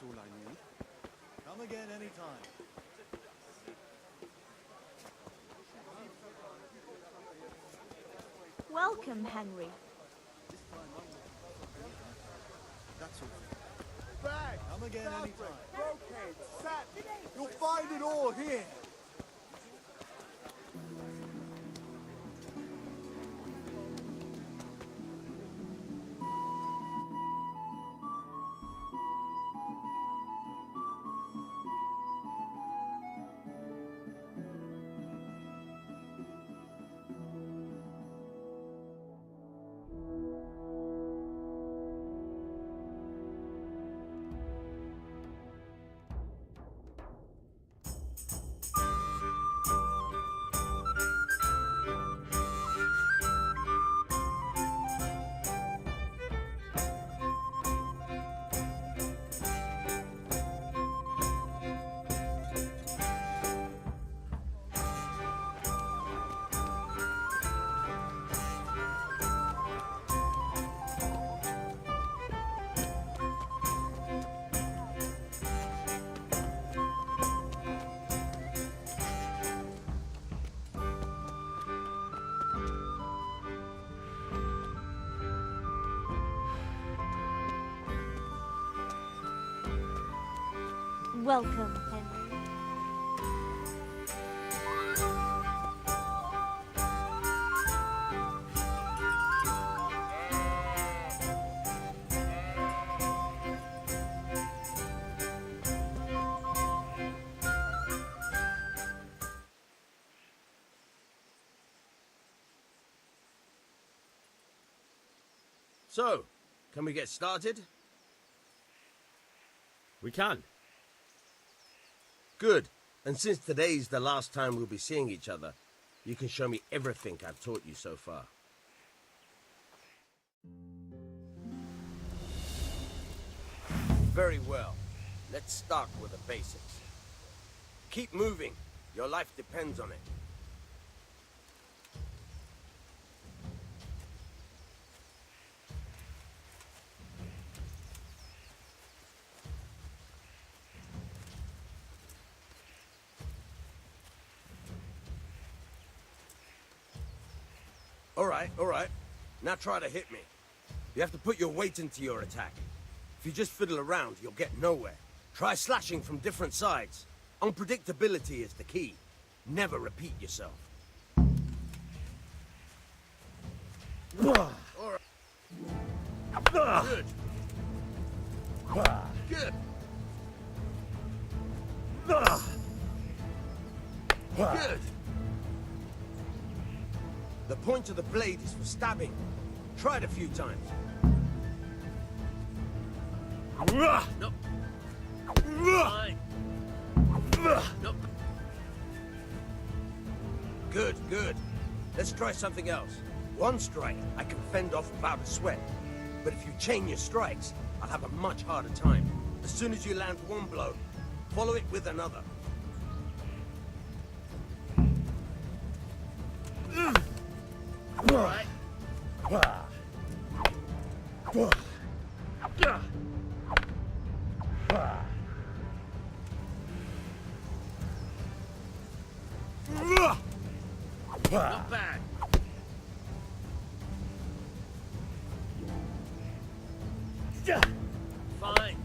all I need. Come again anytime. Welcome, Henry. That's all. Bag, Come again fabric, anytime. brocade, satin. You'll find it all here. Welcome, Henry. So, can we get started? We can. Good. And since today's the last time we'll be seeing each other, you can show me everything I've taught you so far. Very well. Let's start with the basics. Keep moving. Your life depends on it. All right. Now try to hit me. You have to put your weight into your attack. If you just fiddle around, you'll get nowhere. Try slashing from different sides. Unpredictability is the key. Never repeat yourself. All right. Good. Good. Good. The point of the blade is for stabbing. Try it a few times. No. Fine. No. Good, good. Let's try something else. One strike, I can fend off without a sweat. But if you chain your strikes, I'll have a much harder time. As soon as you land one blow, follow it with another. All right. Not bad. Fine.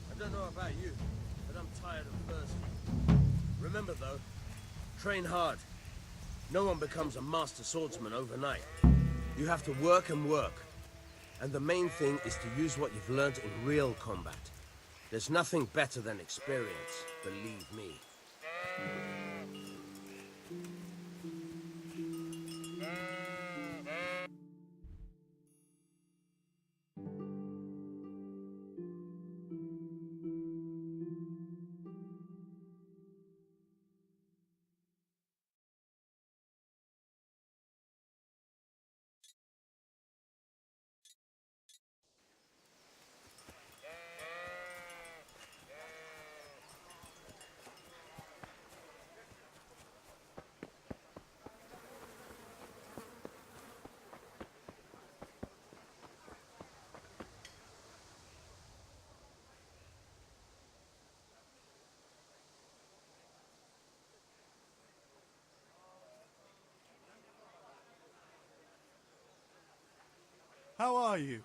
I don't know about you, but I'm tired of thirsty. Remember though, train hard. No one becomes a master swordsman overnight. You have to work and work. And the main thing is to use what you've learned in real combat. There's nothing better than experience, believe me. How are you?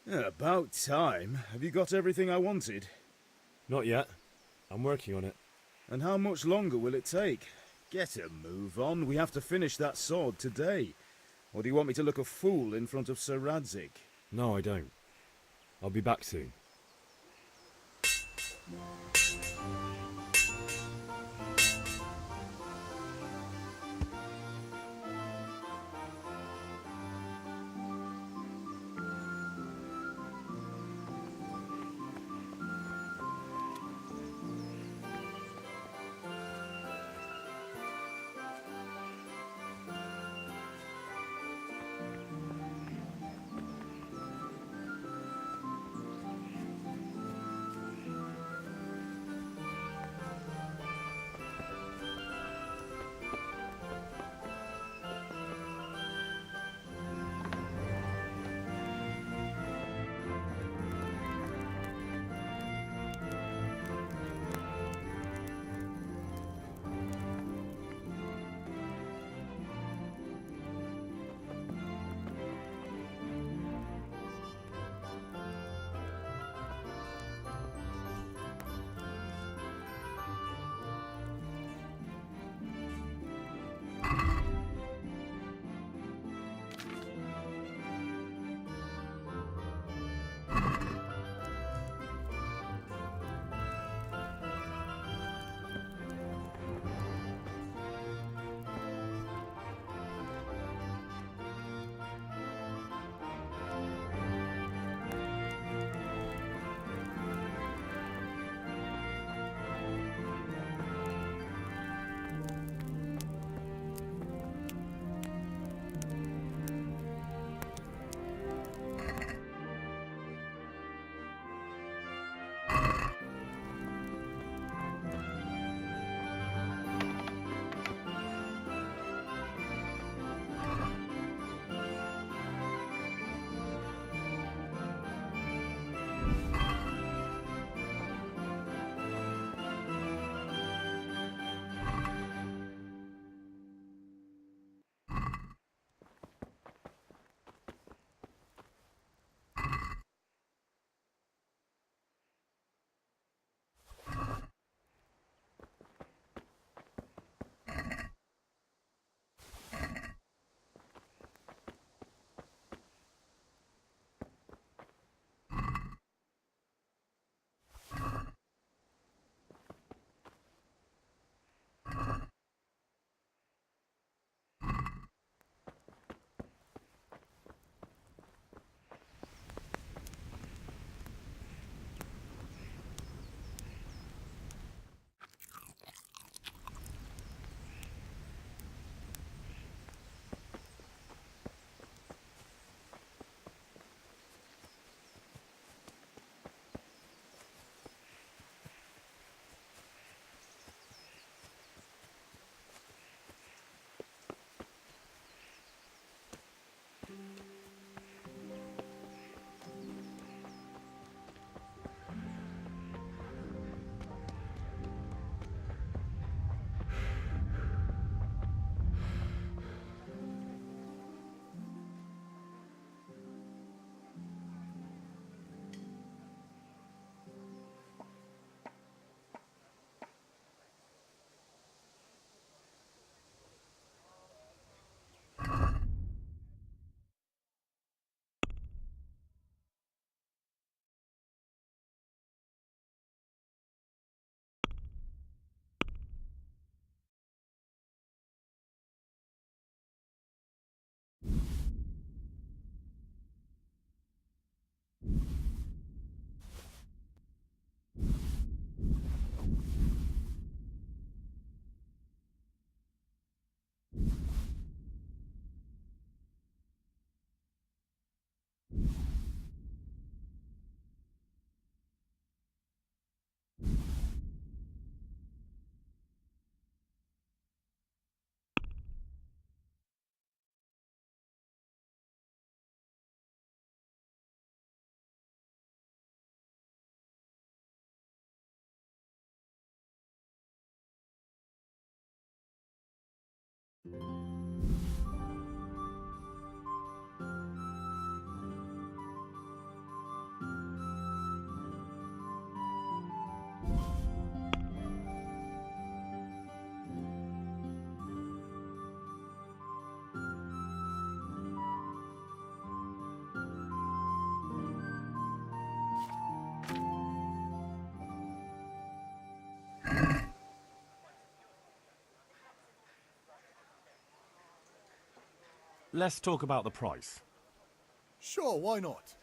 Yeah, about time. Have you got everything I wanted? Not yet. I'm working on it. And how much longer will it take? Get a move on. We have to finish that sword today. Or do you want me to look a fool in front of Sir Radzik? No, I don't. I'll be back soon. Let's talk about the price. Sure, why not?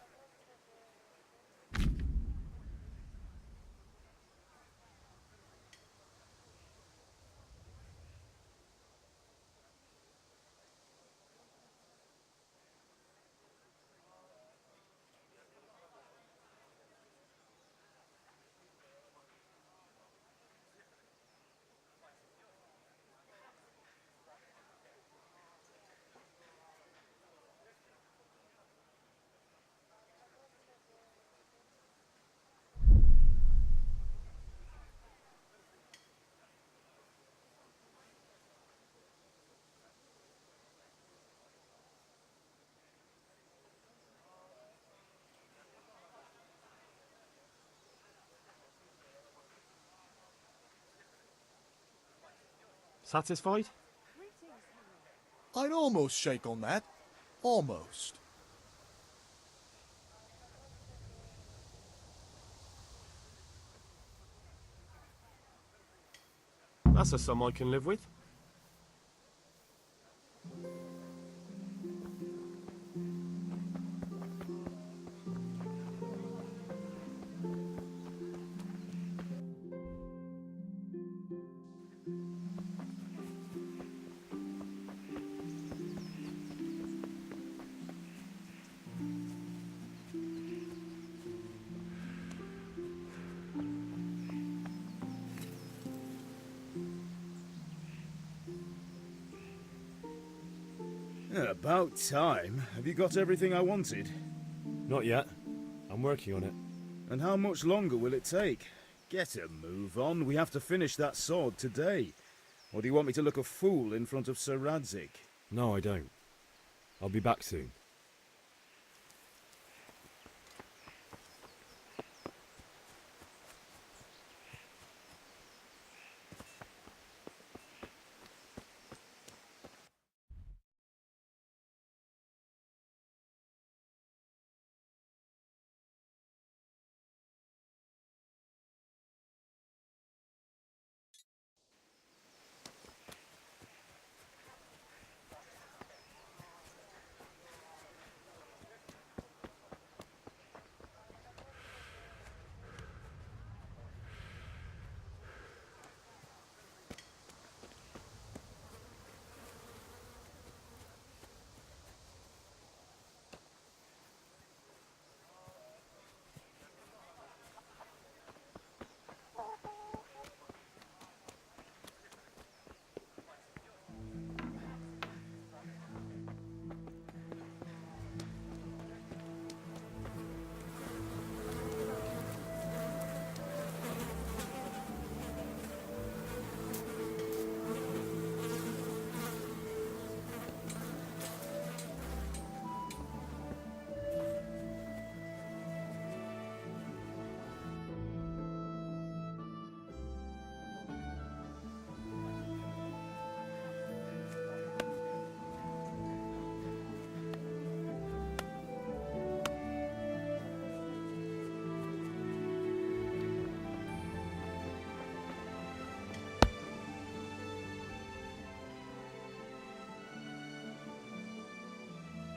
Satisfied? I'd almost shake on that. Almost. That's a sum I can live with. About time. Have you got everything I wanted? Not yet. I'm working on it. And how much longer will it take? Get a move on. We have to finish that sword today. Or do you want me to look a fool in front of Sir Radzik? No, I don't. I'll be back soon.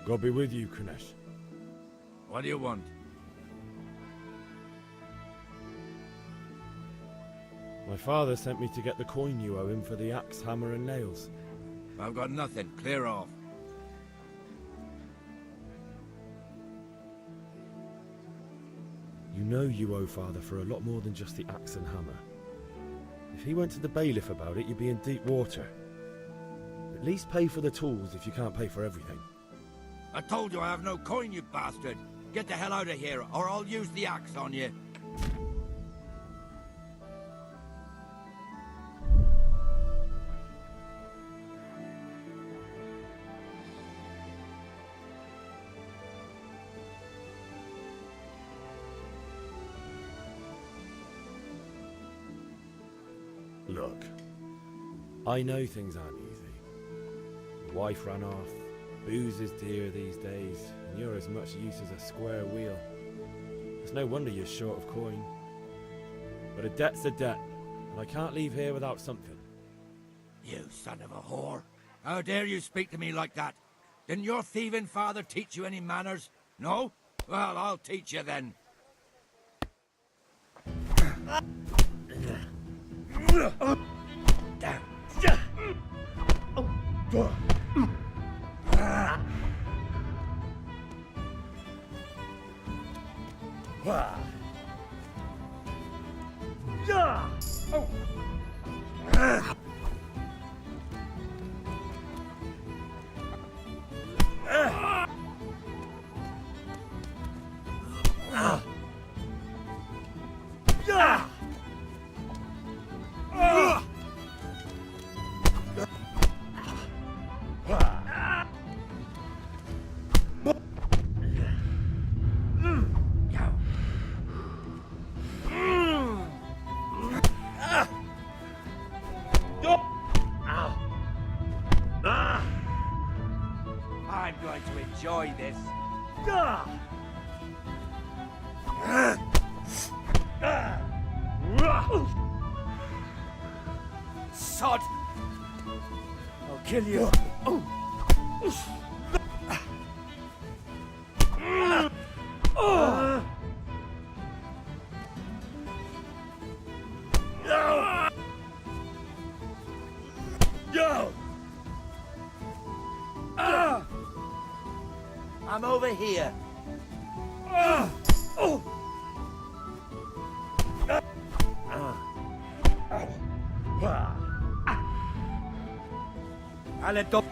God be with you, Kunesh. What do you want? My father sent me to get the coin you owe him for the axe, hammer and nails. I've got nothing. Clear off. You know you owe father for a lot more than just the axe and hammer. If he went to the bailiff about it, you'd be in deep water. At least pay for the tools if you can't pay for everything. I told you I have no coin, you bastard. Get the hell out of here, or I'll use the axe on you. Look, I know things aren't easy. The wife ran off, booze is dear these days, and you're as much use as a square wheel. It's no wonder you're short of coin. But a debt's a debt, and I can't leave here without something. You son of a whore. How dare you speak to me like that? Didn't your thieving father teach you any manners? No? Well, I'll teach you then. I'm going to enjoy this. Sod! I'll kill you. I'm over here. Aleto.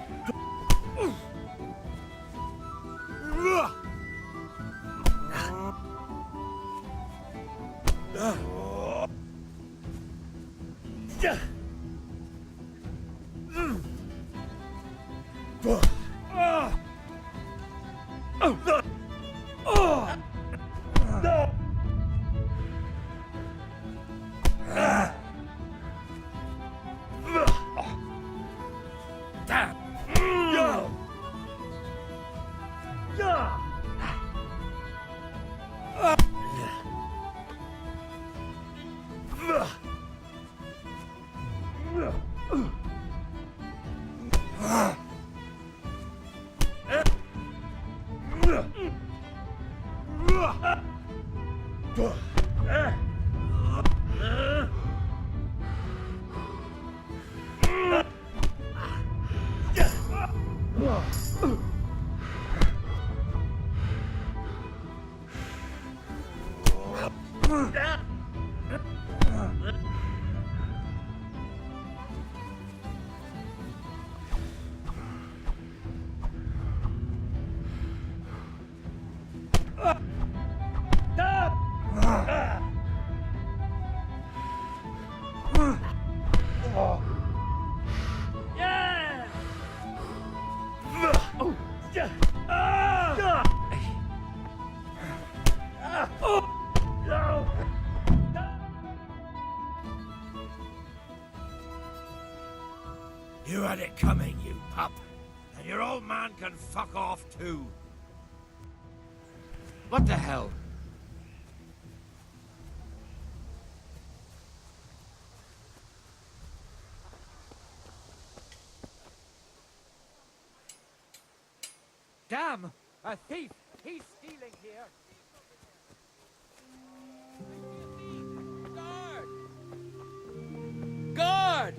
You had it coming, you pup. And your old man can fuck off too. What the hell? Damn! A thief! He's stealing here! Guard! Guard!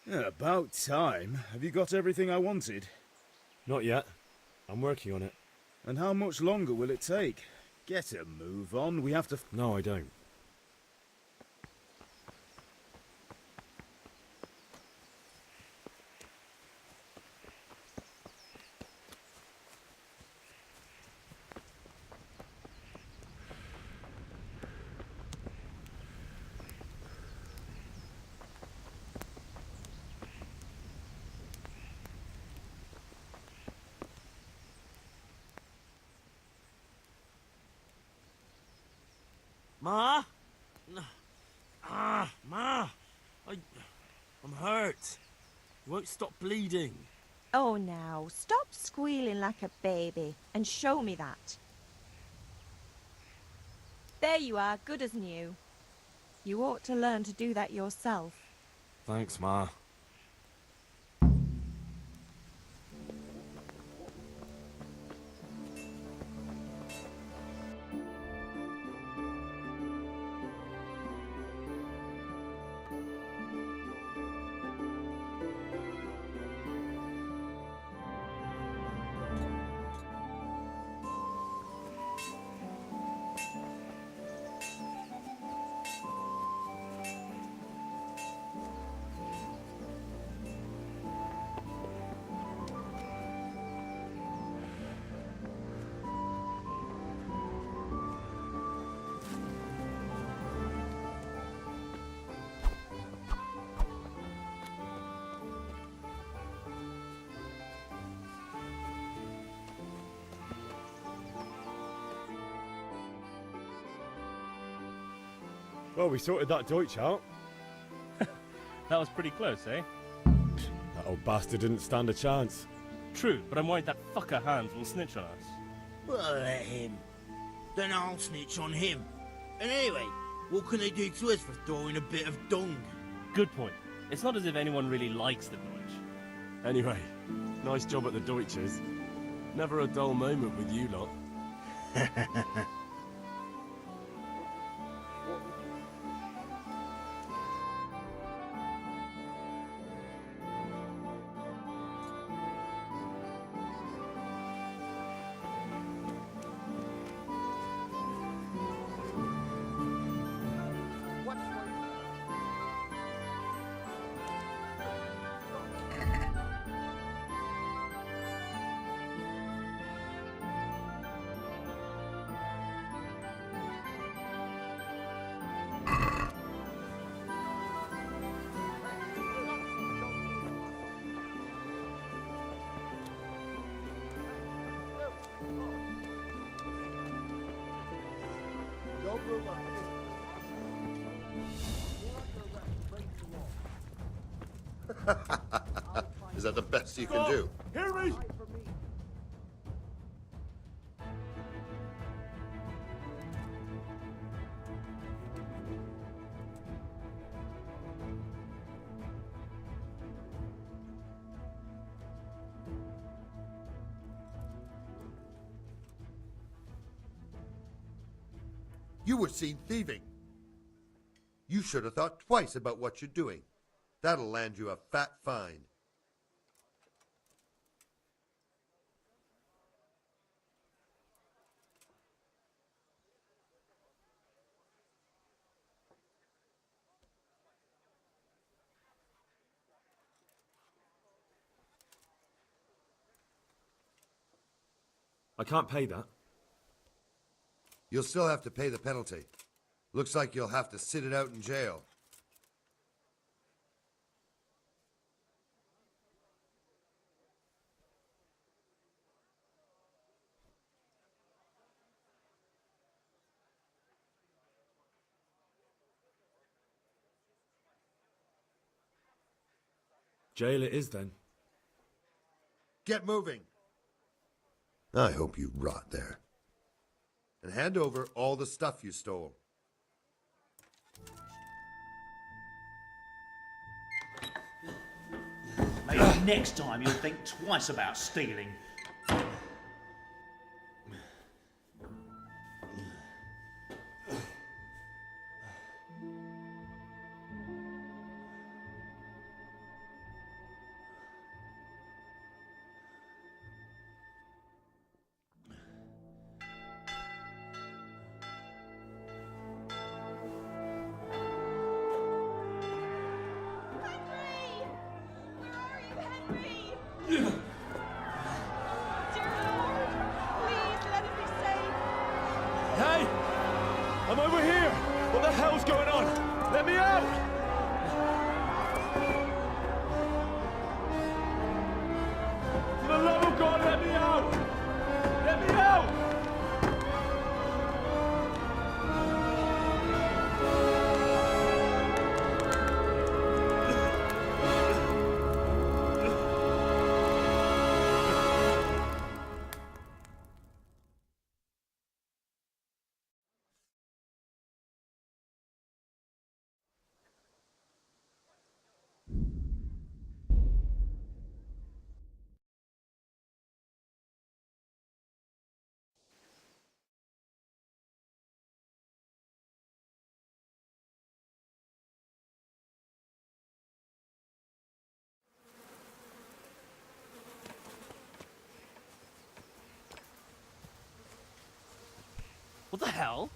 Yeah, about time. Have you got everything I wanted? Not yet. I'm working on it. And how much longer will it take? Get a move on. We have to... No, I don't. Ma? Ma! I'm hurt. You won't stop bleeding. Oh, now, stop squealing like a baby and show me that. There you are, good as new. You ought to learn to do that yourself. Thanks, Ma. Well, we sorted that Deutsch out. That was pretty close, eh? That old bastard didn't stand a chance. True, but I'm worried that fucker Hans will snitch on us. Well, let him. Then I'll snitch on him. And anyway, what can they do to us for throwing a bit of dung? Good point. It's not as if anyone really likes the Deutsch. Anyway, nice job at the Deutsches. Never a dull moment with you lot. Is that the best you can do? Hear me? You were seen thieving. You should have thought twice about what you're doing. That'll land you a fat fine. I can't pay that. You'll still have to pay the penalty. Looks like you'll have to sit it out in jail. Jail it is then. Get moving. I hope you rot there. And hand over all the stuff you stole. Maybe next time you'll think twice about stealing. What the hell?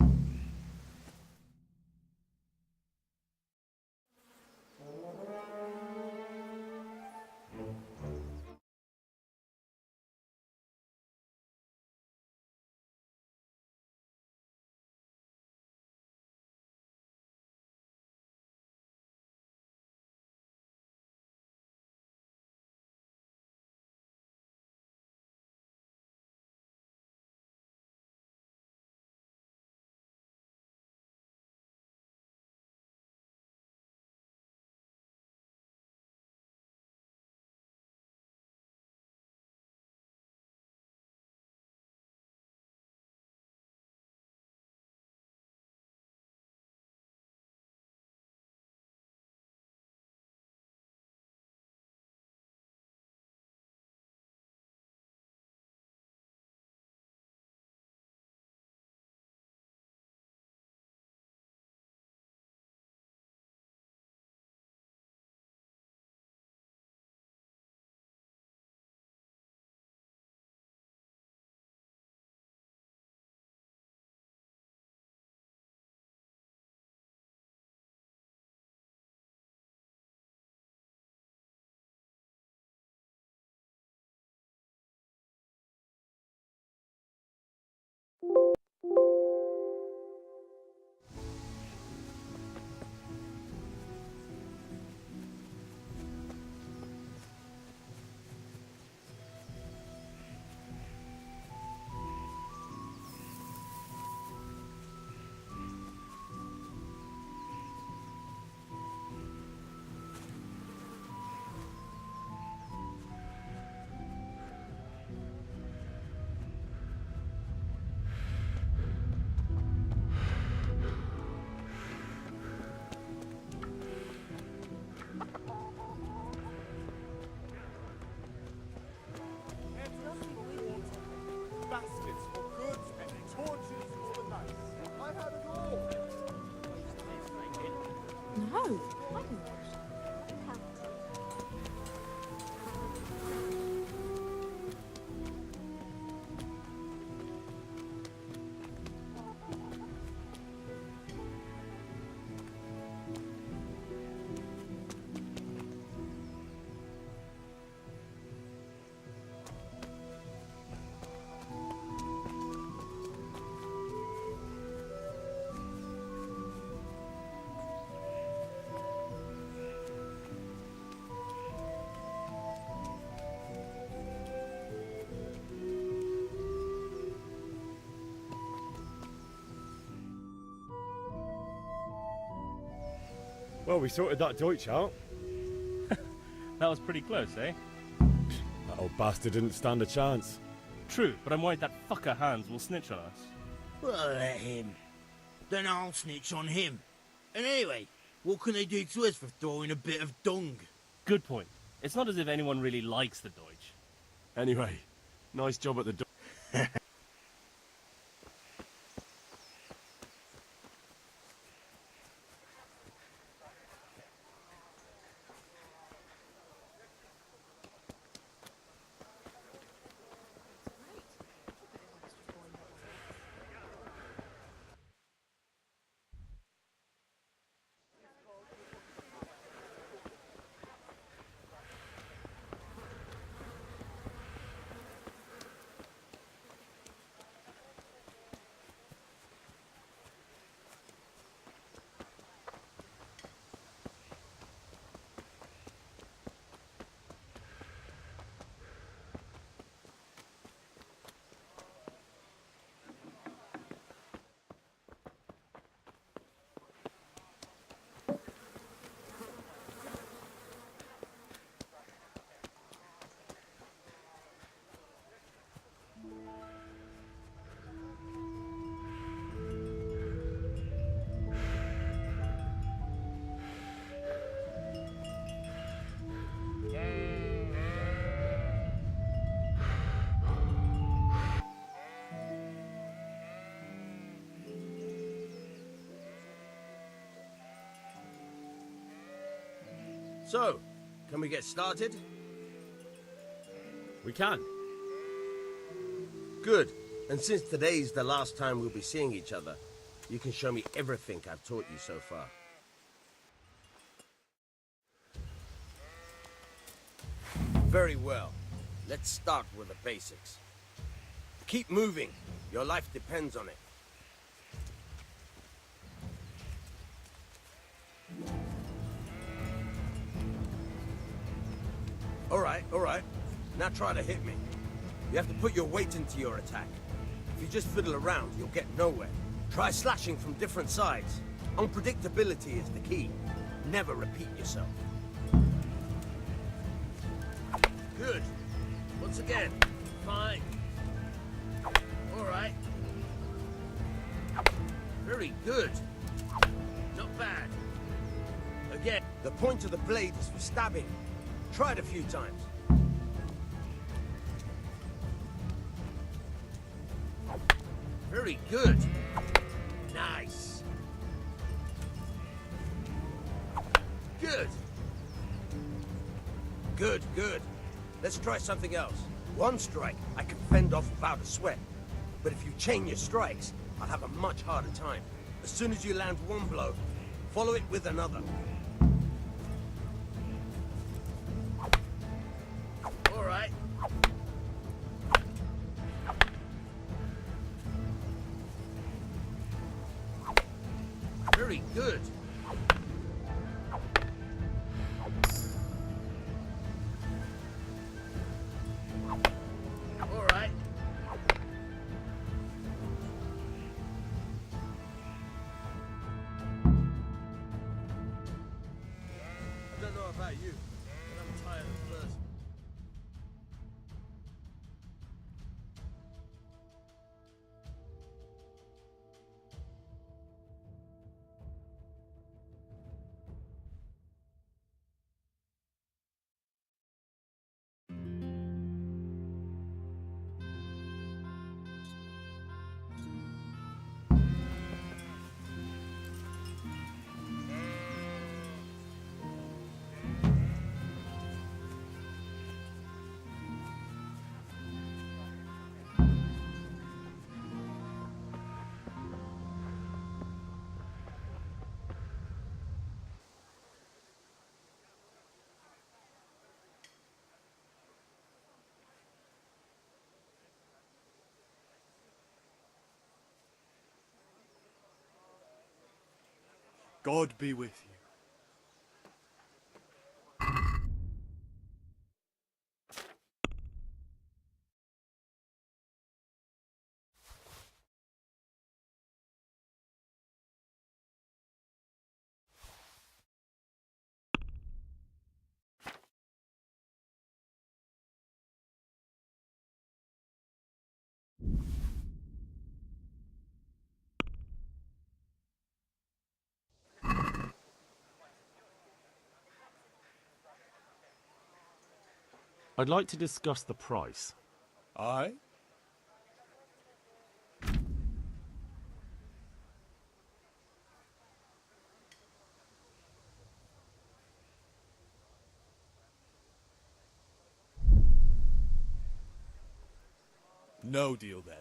Baskets for goods and torches for the night. I have it all. No, I don't. Well, we sorted that Deutsch out. That was pretty close, eh? That old bastard didn't stand a chance. True, but I'm worried that fucker Hans will snitch on us. Well, let him. Then I'll snitch on him. And anyway, what can they do to us for throwing a bit of dung? Good point. It's not as if anyone really likes the Deutsch. Anyway, nice job at the door. So, can we get started? We can. Good. And since today's the last time we'll be seeing each other, you can show me everything I've taught you so far. Very well. Let's start with the basics. Keep moving. Your life depends on it. All right. Now try to hit me. You have to put your weight into your attack. If you just fiddle around, you'll get nowhere. Try slashing from different sides. Unpredictability is the key. Never repeat yourself. Good. Once again. Fine. All right. Very good. Not bad. Again, the point of the blade is for stabbing. Try it a few times. Very good. Nice. Good. Good. Let's try something else. One strike, I can fend off without a sweat. But if you chain your strikes, I'll have a much harder time. As soon as you land one blow, follow it with another. All right. Very good. All right. I don't know about you, but I'm tired of first. God be with you. I'd like to discuss the price. Aye? No deal then.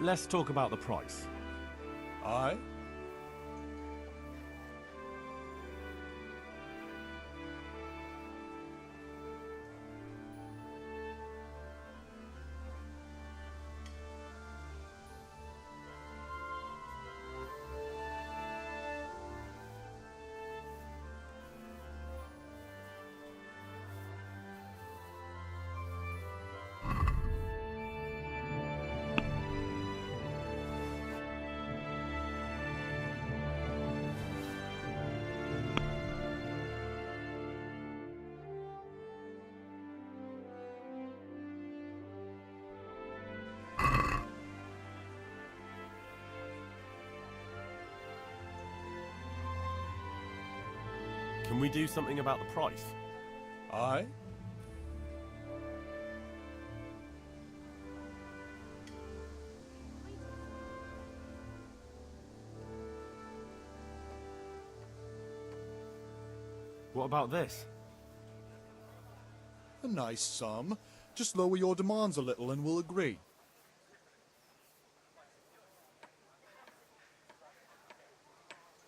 Let's talk about the price. Aye? Can we do something about the price? Aye? What about this? A nice sum. Just lower your demands a little and we'll agree.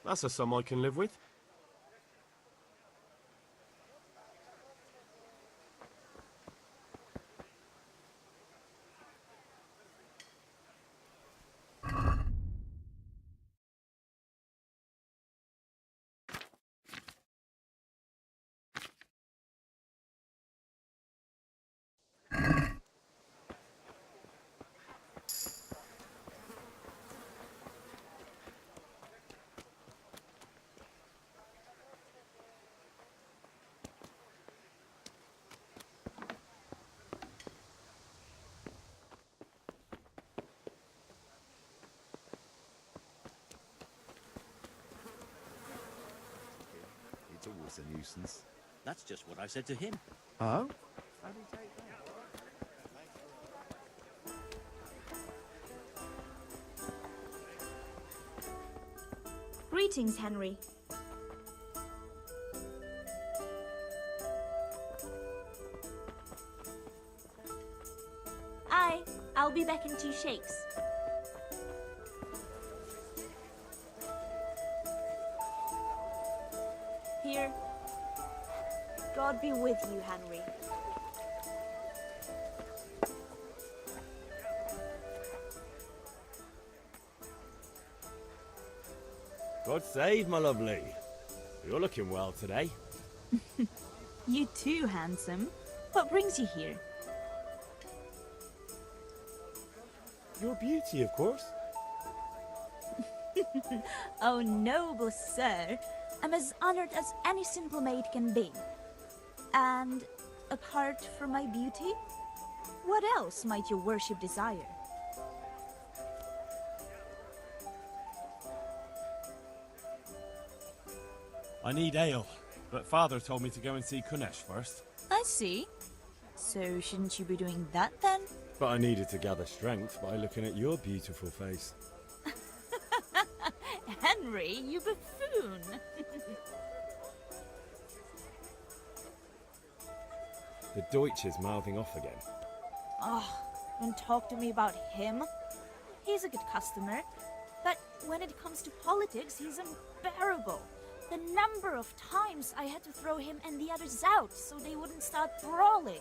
That's a sum I can live with. It's always a nuisance. That's just what I said to him. Oh? Greetings, Henry. I'll be back in 2 shakes. Here. God be with you, Henry. God save, my lovely. You're looking well today. You too, handsome. What brings you here? Your beauty, of course. Oh, noble sir. I'm as honored as any simple maid can be. And apart from my beauty, what else might your worship desire? I need ale, but Father told me to go and see Kunesh first. I see. So shouldn't you be doing that then? But I needed to gather strength by looking at your beautiful face. Henry, you buffoon! The Deutsch is mouthing off again. Oh, don't talk to me about him. He's a good customer, but when it comes to politics, he's unbearable. The number of times I had to throw him and the others out so they wouldn't start brawling.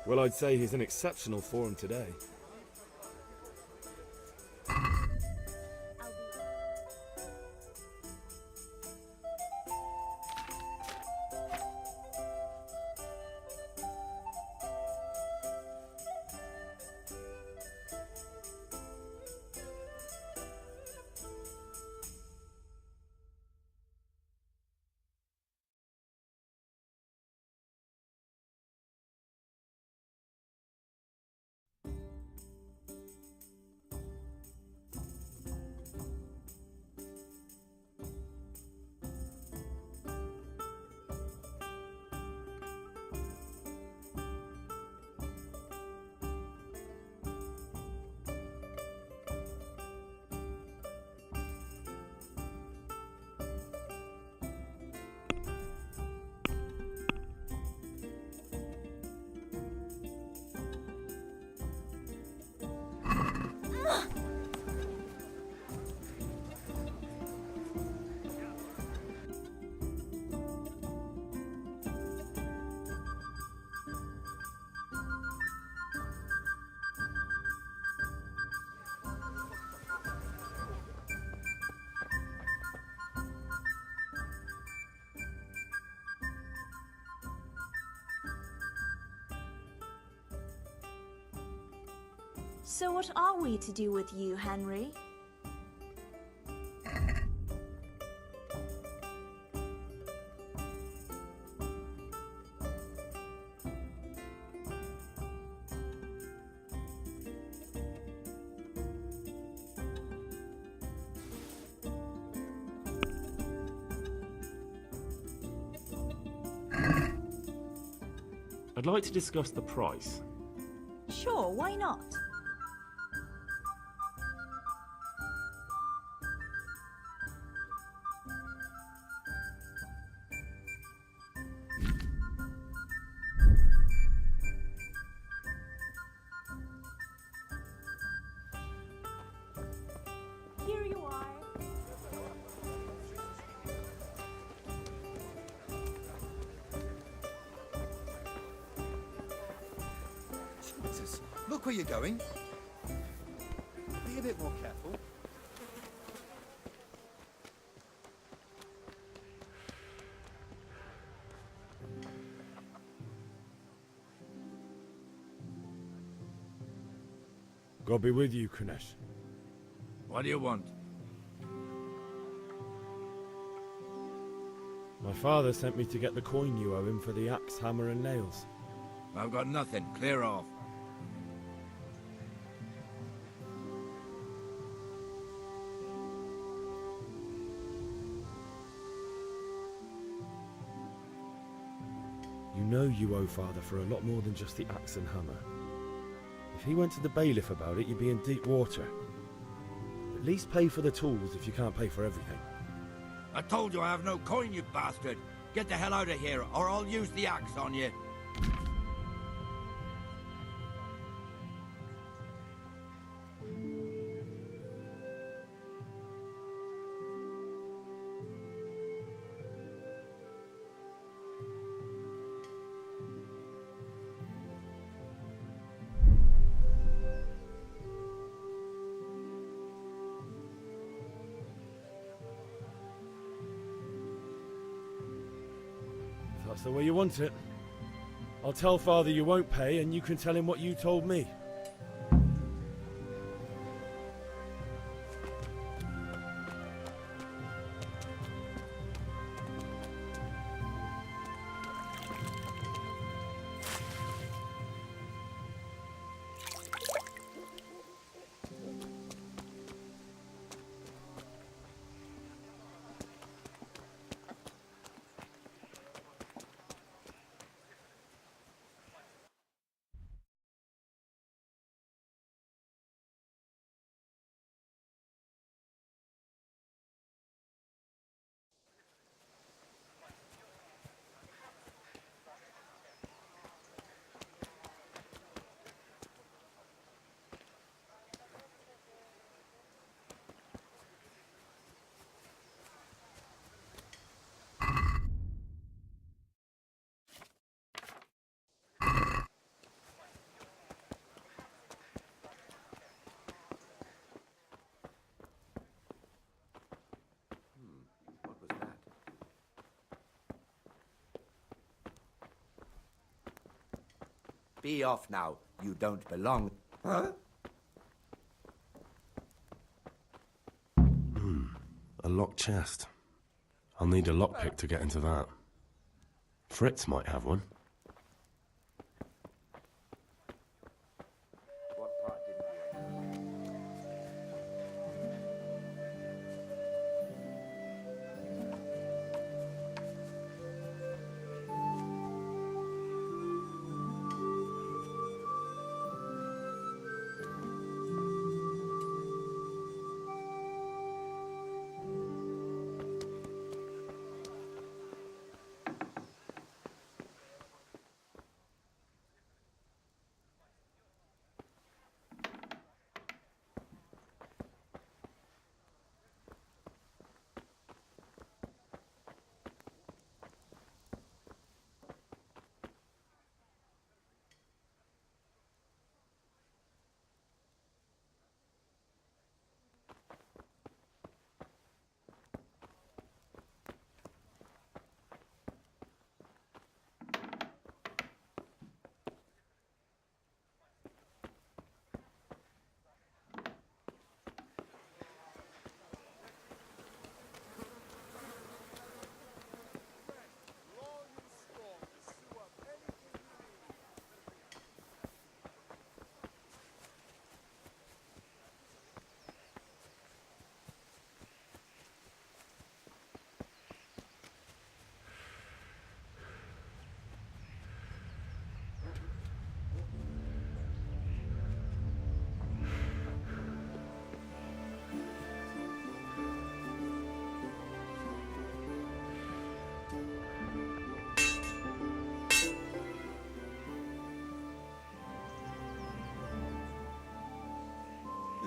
Well, I'd say he's in exceptional form today. So what are we to do with you, Henry? I'd like to discuss the price. Sure, why not? Here you are. Jesus, look where you're going. Be a bit more careful. God be with you, Kunesh. What do you want? My father sent me to get the coin you owe him for the axe, hammer and nails. I've got nothing. Clear off. You know you owe father for a lot more than just the axe and hammer. If he went to the bailiff about it, you'd be in deep water. At least pay for the tools if you can't pay for everything. I told you I have no coin, you bastard. Get the hell out of here, or I'll use the axe on you. If that's the way you want it, I'll tell father you won't pay and you can tell him what you told me. What was that? Be off now. You don't belong. Huh? A locked chest. I'll need a lockpick to get into that. Fritz might have one. What part didn't you?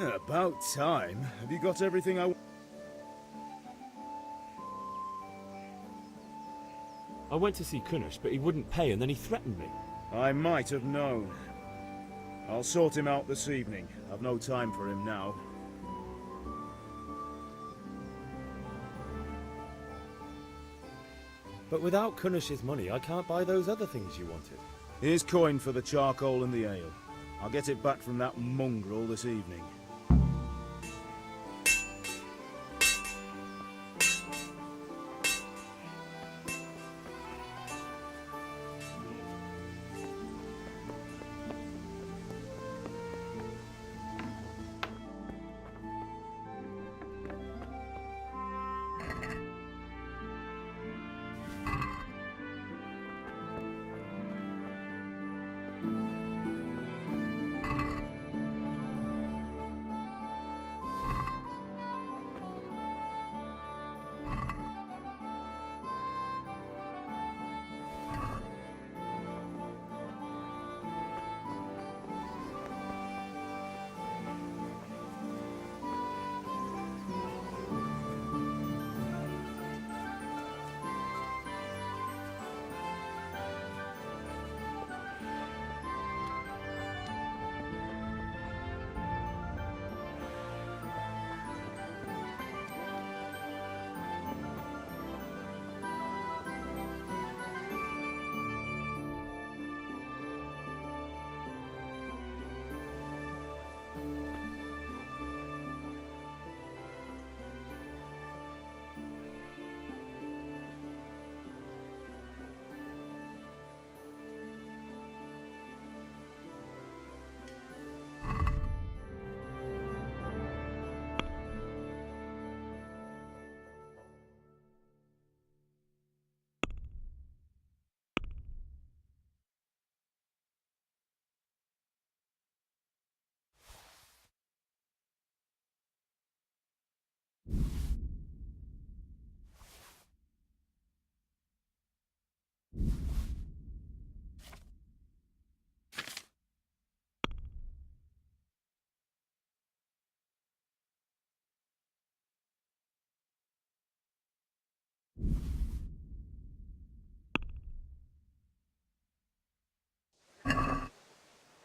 About time. Have you got everything I went to see Kunush, but he wouldn't pay, and then he threatened me. I might have known. I'll sort him out this evening. I've no time for him now. But without Kunush's money, I can't buy those other things you wanted. Here's coin for the charcoal and the ale. I'll get it back from that mongrel this evening.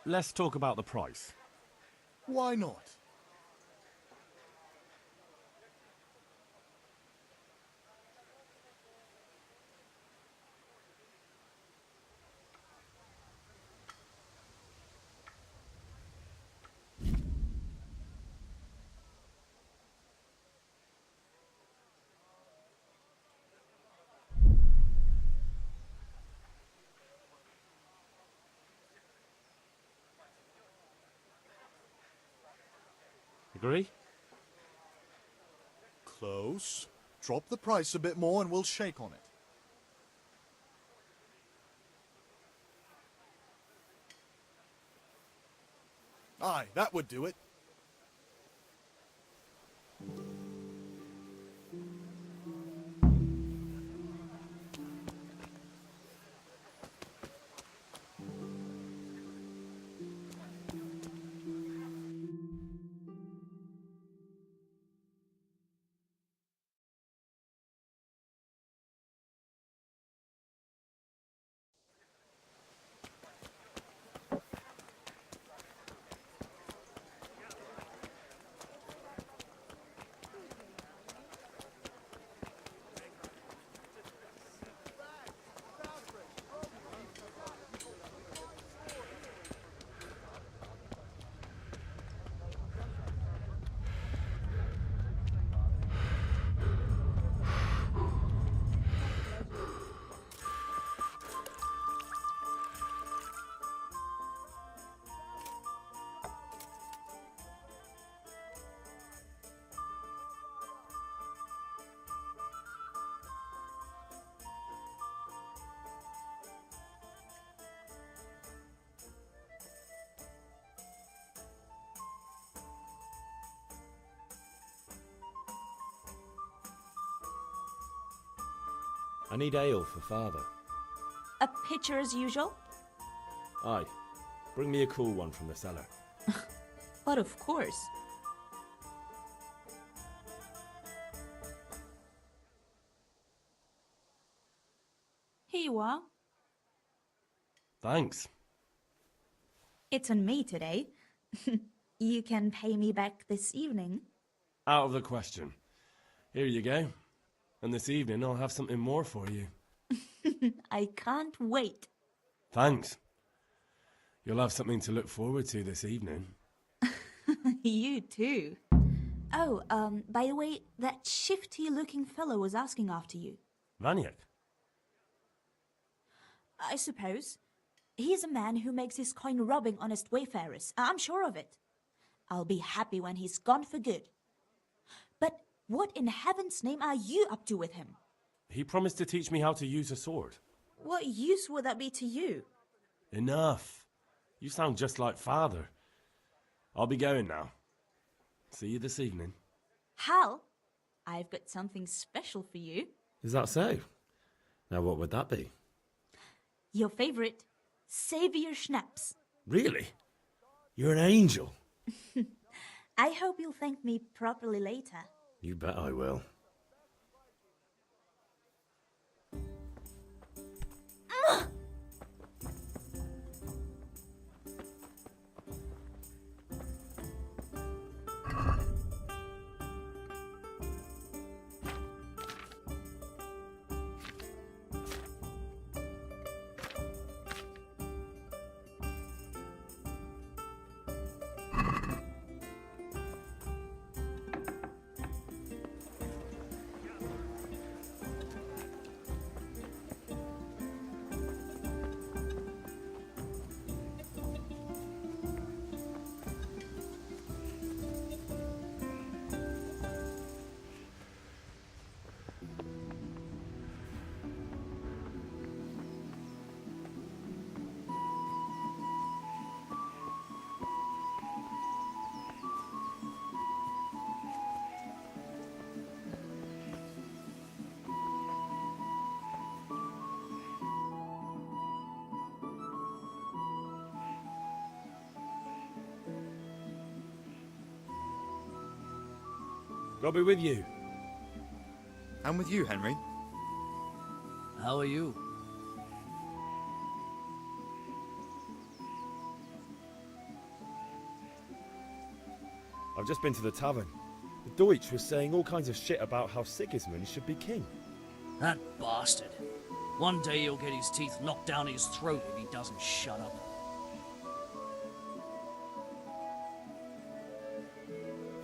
Let's talk about the price. Why not? Agree? Close. Drop the price a bit more and we'll shake on it. Aye, that would do it. I need ale for father. A pitcher as usual? Aye. Bring me a cool one from the cellar. But of course. Here you are. Thanks. It's on me today. You can pay me back this evening. Out of the question. Here you go. And this evening I'll have something more for you. I can't wait. Thanks. You'll have something to look forward to this evening. You too. Oh, by the way, that shifty-looking fellow was asking after you. Vaniak? I suppose. He's a man who makes his coin robbing honest wayfarers. I'm sure of it. I'll be happy when he's gone for good. But what in heaven's name are you up to with him? He promised to teach me how to use a sword. What use would that be to you? Enough. You sound just like Father. I'll be going now. See you this evening. Hal, I've got something special for you. Is that so? Now what would that be? Your favorite, Savior Schnapps. Really? You're an angel. I hope you'll thank me properly later. You bet I will. God be with you. And with you, Henry. How are you? I've just been to the tavern. The Deutsch was saying all kinds of shit about how Sigismund should be king. That bastard. One day he'll get his teeth knocked down his throat if he doesn't shut up.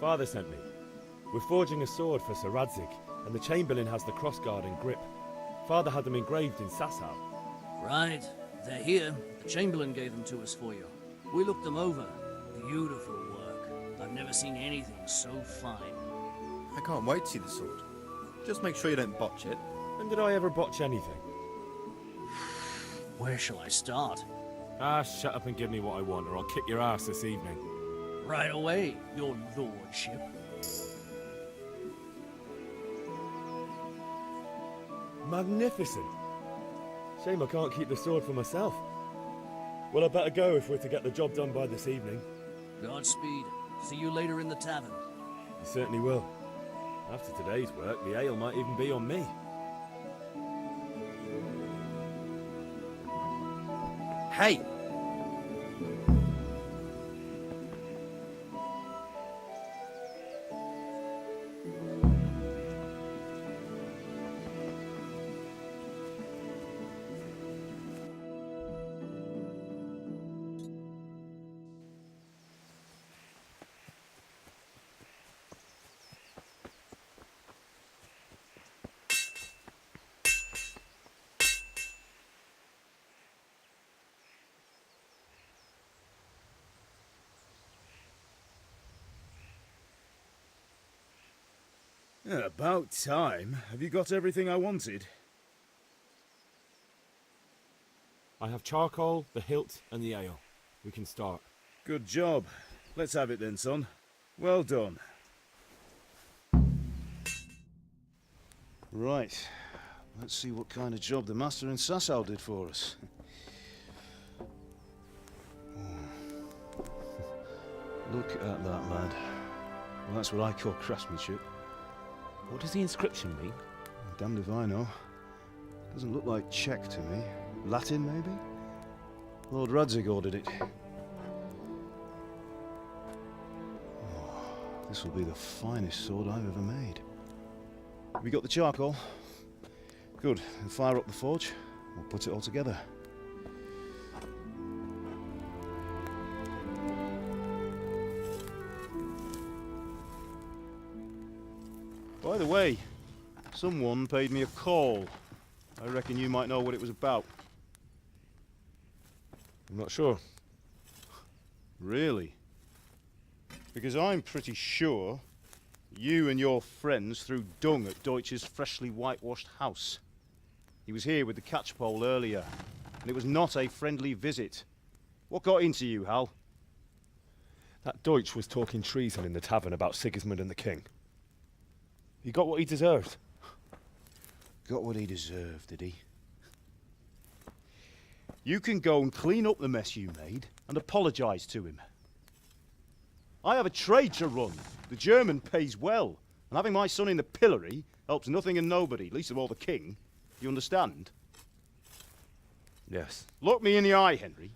Father sent me. We're forging a sword for Sir Radzig, and the Chamberlain has the crossguard and grip. Father had them engraved in Sasau. Right. They're here. The Chamberlain gave them to us for you. We looked them over. Beautiful work. I've never seen anything so fine. I can't wait to see the sword. Just make sure you don't botch it. When did I ever botch anything? Where shall I start? Shut up and give me what I want, or I'll kick your ass this evening. Right away, your lordship. Magnificent. Shame I can't keep the sword for myself. Well, I better go if we're to get the job done by this evening. Godspeed. See you later in the tavern. You certainly will. After today's work, the ale might even be on me. Hey! About time. Have you got everything I wanted? I have charcoal, the hilt, and the ale. We can start. Good job. Let's have it then, son. Well done. Right. Let's see what kind of job the master in Sasau did for us. Look at that, lad. Well, that's what I call craftsmanship. What does the inscription mean? Damned if I know. Doesn't look like Czech to me. Latin, maybe? Lord Radzig ordered it. Oh, this will be the finest sword I've ever made. Have you got the charcoal? Good. Then fire up the forge. We'll put it all together. By the way, someone paid me a call. I reckon you might know what it was about. I'm not sure. Really? Because I'm pretty sure you and your friends threw dung at Deutsch's freshly whitewashed house. He was here with the catchpole earlier, and it was not a friendly visit. What got into you, Hal? That Deutsch was talking treason in the tavern about Sigismund and the king. He got what he deserved. Got what he deserved, did he? You can go and clean up the mess you made and apologise to him. I have a trade to run. The German pays well, and having my son in the pillory helps nothing and nobody, least of all the king. You understand? Yes. Look me in the eye, Henry.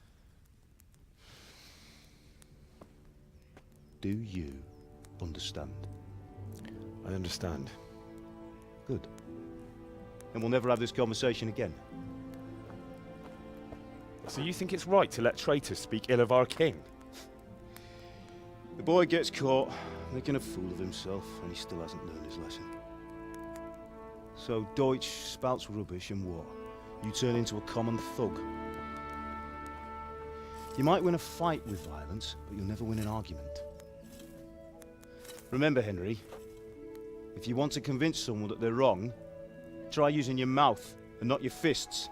Do you understand? I understand. Good. Then we'll never have this conversation again. So you think it's right to let traitors speak ill of our king? The boy gets caught, making a fool of himself, and he still hasn't learned his lesson. So Deutsch spouts rubbish, and what? You turn into a common thug. You might win a fight with violence, but you'll never win an argument. Remember, Henry, if you want to convince someone that they're wrong, try using your mouth and not your fists.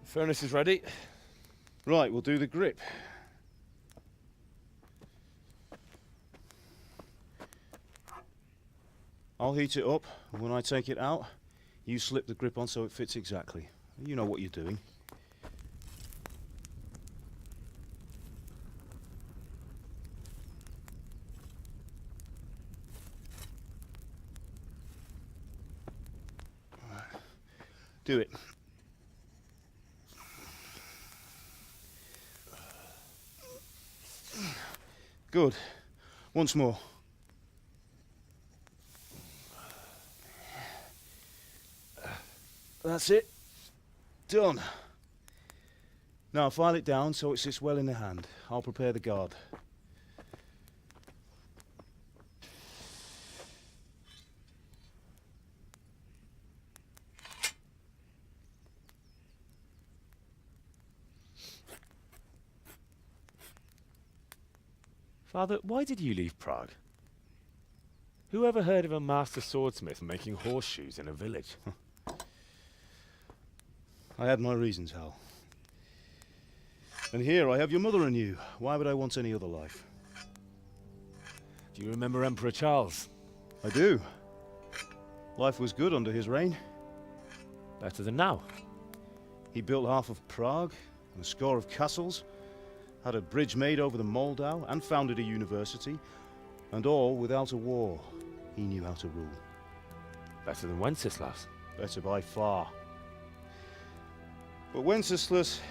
Furnace is ready. Right, we'll do the grip. I'll heat it up, and when I take it out, you slip the grip on so it fits exactly. You know what you're doing. Do it. Good. Once more. That's it. Done. Now file it down so it sits well in the hand. I'll prepare the guard. Father, why did you leave Prague? Who ever heard of a master swordsmith making horseshoes in a village? I had my reasons, Hal. And here I have your mother and you. Why would I want any other life? Do you remember Emperor Charles? I do. Life was good under his reign. Better than now. He built half of Prague and a score of castles, had a bridge made over the Moldau, and founded a university, and all without a war. He knew how to rule. Better than Wenceslas. Better by far. But Wenceslas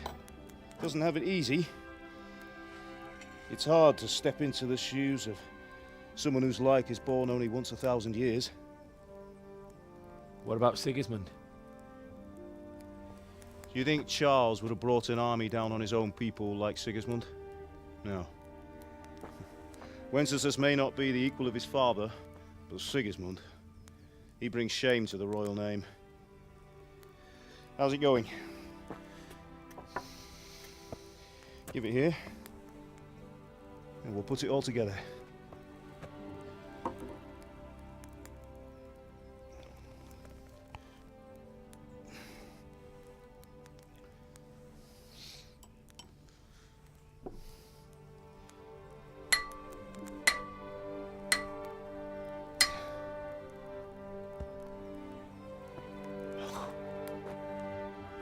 doesn't have it easy. It's hard to step into the shoes of someone whose like is born only once 1,000 years. What about Sigismund? Do you think Charles would have brought an army down on his own people like Sigismund? No. Wenceslas may not be the equal of his father, but Sigismund, he brings shame to the royal name. How's it going? Give it here, and we'll put it all together.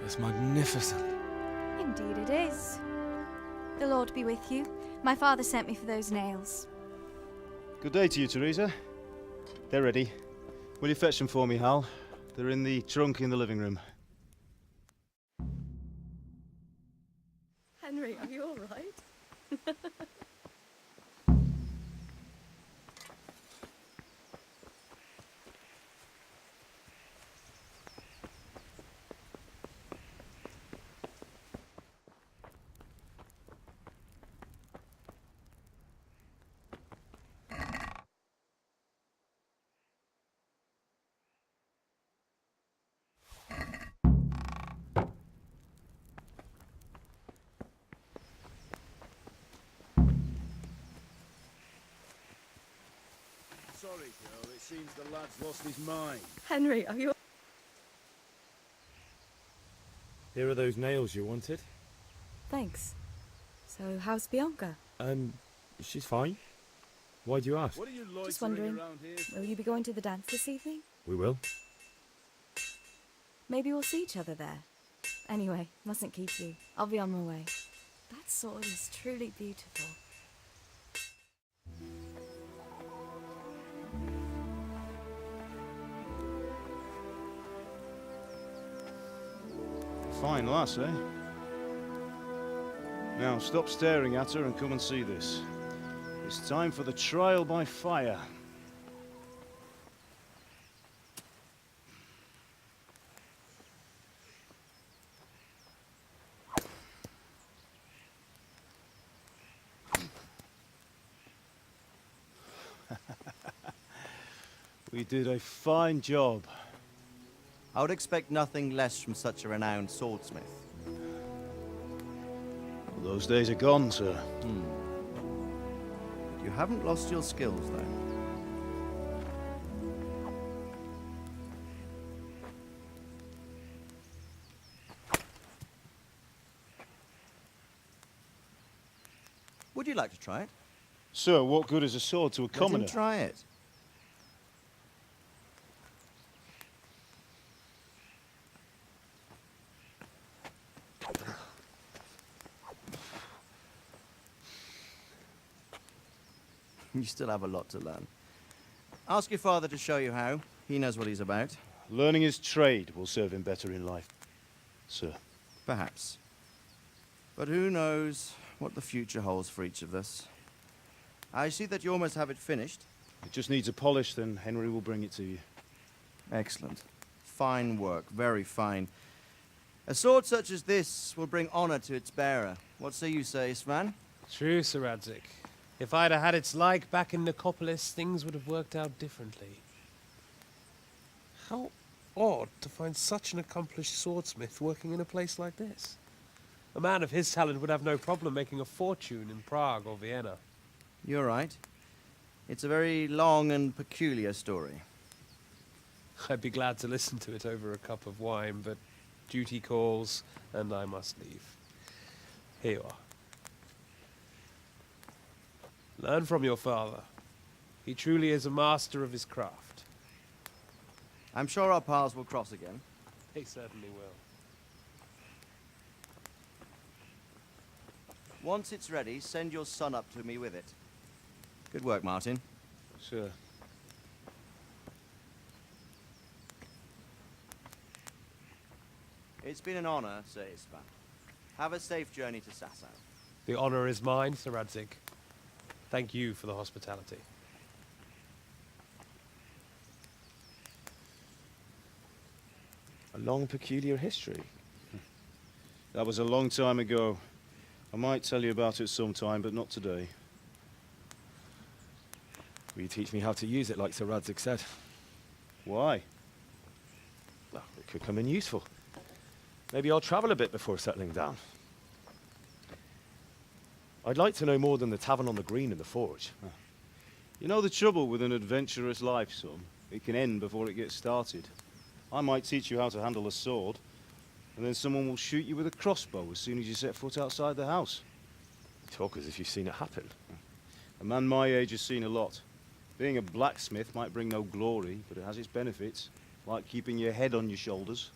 It's magnificent. Indeed it is. The Lord be with you. My father sent me for those nails. Good day to you, Teresa. They're ready. Will you fetch them for me, Hal? They're in the trunk in the living room. Henry, are you all right? Sorry, girl. It seems the lad's lost his mind. Henry, are you... Here are those nails you wanted. Thanks. So, how's Bianca? She's fine. Why do you ask? What are you Just wondering, will you be going to the dance this evening? We will. Maybe we'll see each other there. Anyway, mustn't keep you. I'll be on my way. That sword is truly beautiful. Fine lass, eh? Now, stop staring at her and come and see this. It's time for the trial by fire. We did a fine job. I would expect nothing less from such a renowned swordsmith. Those days are gone, sir. You haven't lost your skills, though. Would you like to try it? Sir, what good is a sword to a commoner? Let him try it. You still have a lot to learn. Ask your father to show you how. He knows what he's about. Learning his trade will serve him better in life, sir. Perhaps. But who knows what the future holds for each of us. I see that you almost have it finished. It just needs a polish, then Henry will bring it to you. Excellent. Fine work, very fine. A sword such as this will bring honor to its bearer. What say you, Svan? True, Sir Radzik. If I'd have had its like back in Nicopolis, things would have worked out differently. How odd to find such an accomplished swordsmith working in a place like this. A man of his talent would have no problem making a fortune in Prague or Vienna. You're right. It's a very long and peculiar story. I'd be glad to listen to it over a cup of wine, but duty calls, and I must leave. Here you are. Learn from your father. He truly is a master of his craft. I'm sure our paths will cross again. They certainly will. Once it's ready, send your son up to me with it. Good work, Martin. Sure. It's been an honor, Sir Isvan. Have a safe journey to Sasau. The honor is mine, Sir Radzik. Thank you for the hospitality. A long, peculiar history. That was a long time ago. I might tell you about it sometime, but not today. Will you teach me how to use it, like Sir Radzik said? Why? Well, it could come in useful. Maybe I'll travel a bit before settling down. I'd like to know more than the tavern on the green and the forge. You know the trouble with an adventurous life, son? It can end before it gets started. I might teach you how to handle a sword, and then someone will shoot you with a crossbow as soon as you set foot outside the house. You talk as if you've seen it happen. A man my age has seen a lot. Being a blacksmith might bring no glory, but it has its benefits, like keeping your head on your shoulders.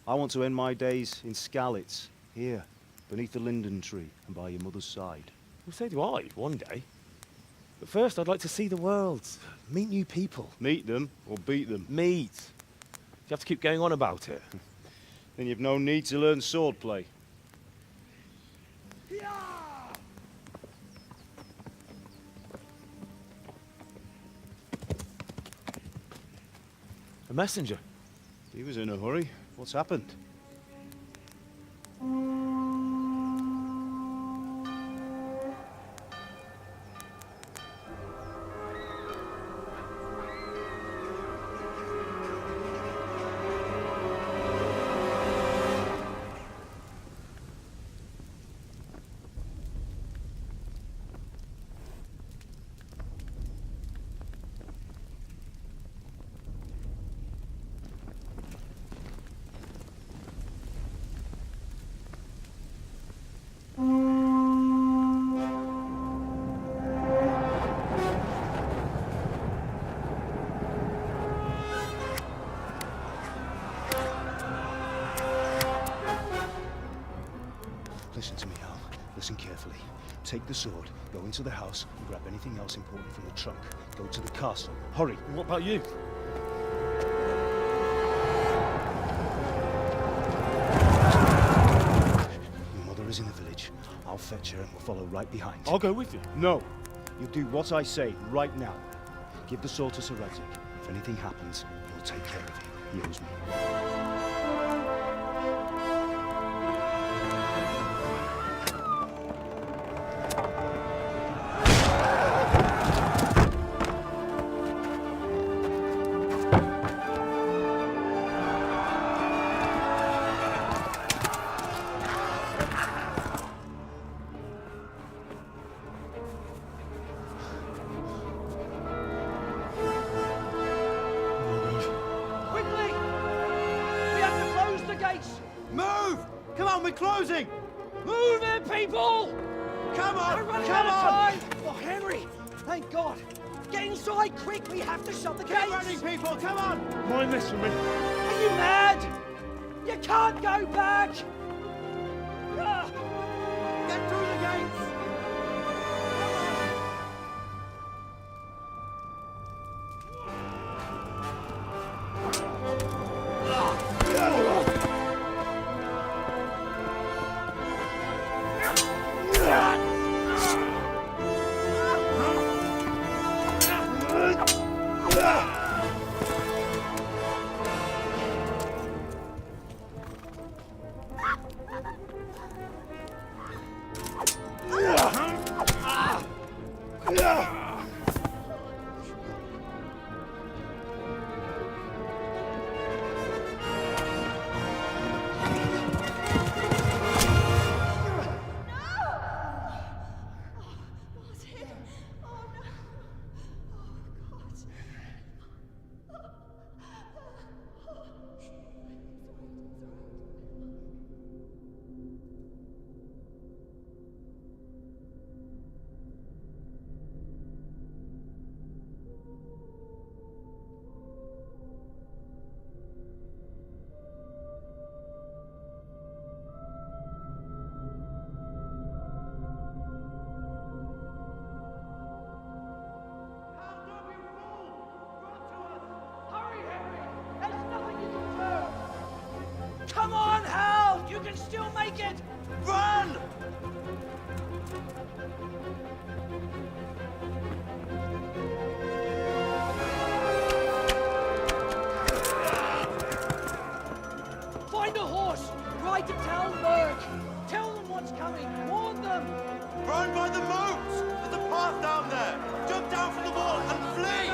I want to end my days in Skalitz, here, beneath the linden tree and by your mother's side. Well, so do I, one day. But first, I'd like to see the world, meet new people. Meet them or beat them? Meet. You have to keep going on about it. Then you've no need to learn swordplay. A messenger. He was in a hurry. What's happened? Listen to me, Al. Listen carefully. Take the sword, go into the house, and grab anything else important from the trunk. Go to the castle. Hurry. What about you? Your mother is in the village. I'll fetch her and we'll follow right behind. I'll go with you. No. You'll do what I say right now. Give the sword to Sir Isaac. If anything happens, he'll take care of you. He owes me. Move! Come on, we're closing! Move it, people! Come on! We're running Come out of on! time! Oh, Henry! Thank God! Get inside, quick! We have to shut the gates! Keep running, people! Come on! Mind this for me. Are you mad? You can't go back! Ah. Get through the gates! Come on, Hal! You can still make it! Run! Find a horse! Ride to tell Merc! Tell them what's coming! Warn them! Run by the moats! There's a path down there! Jump down from the wall and flee!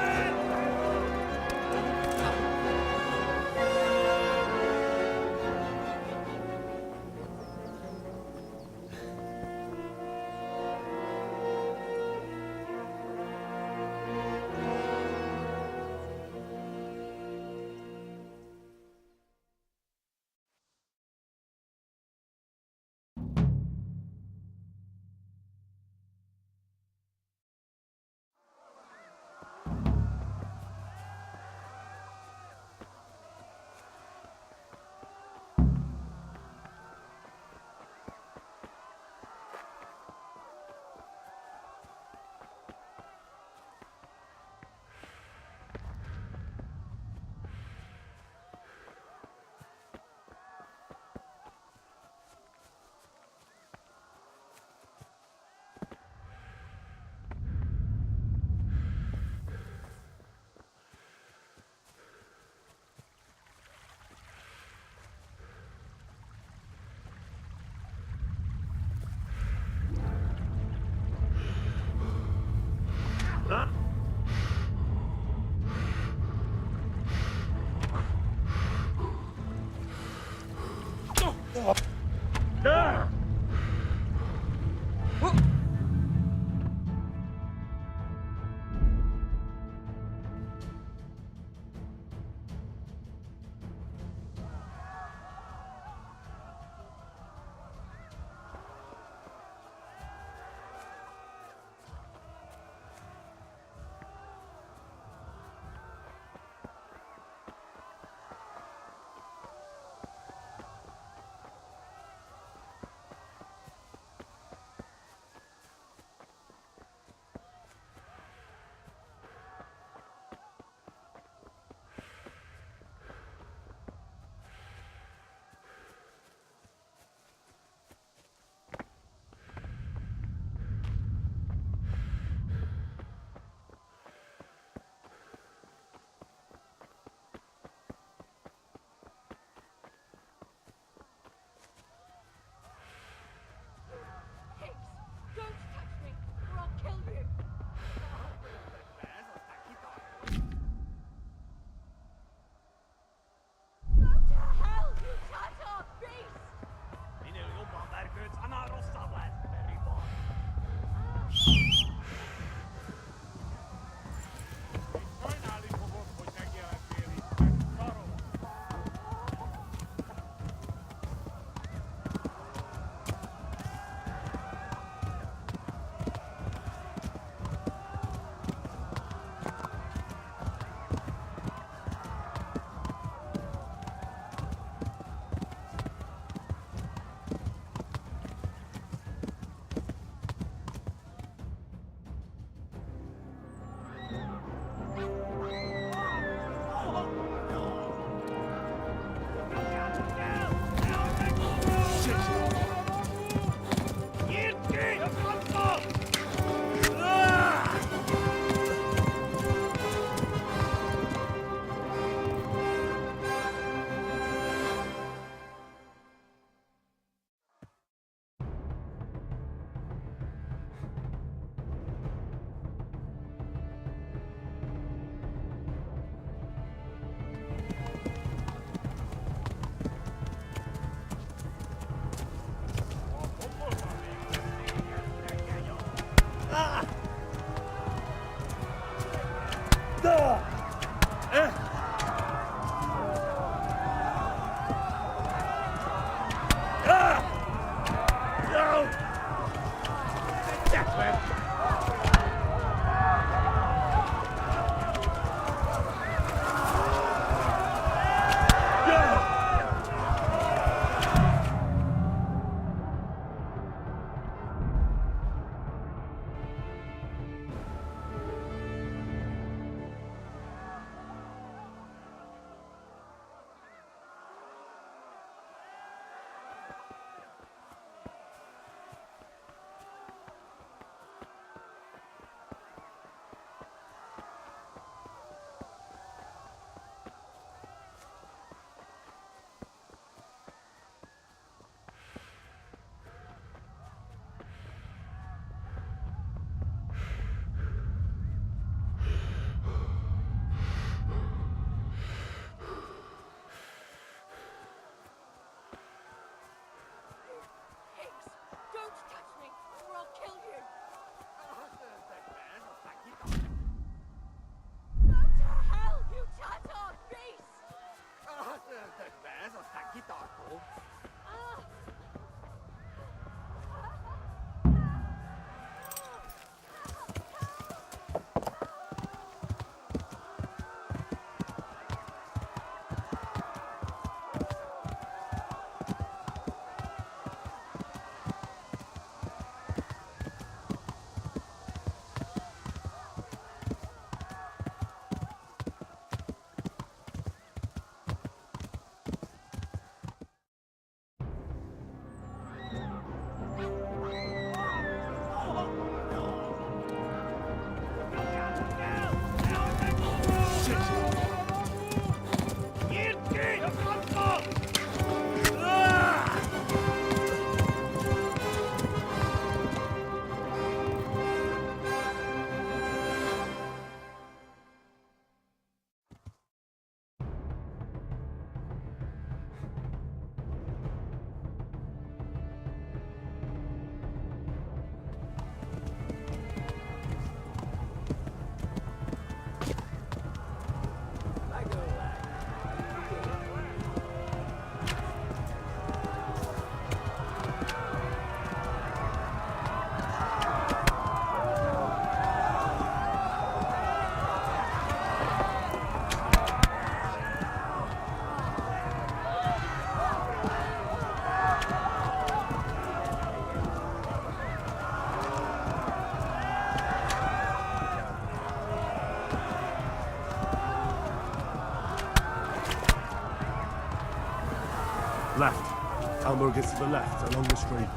Left. Elmo gets to the left, along the street.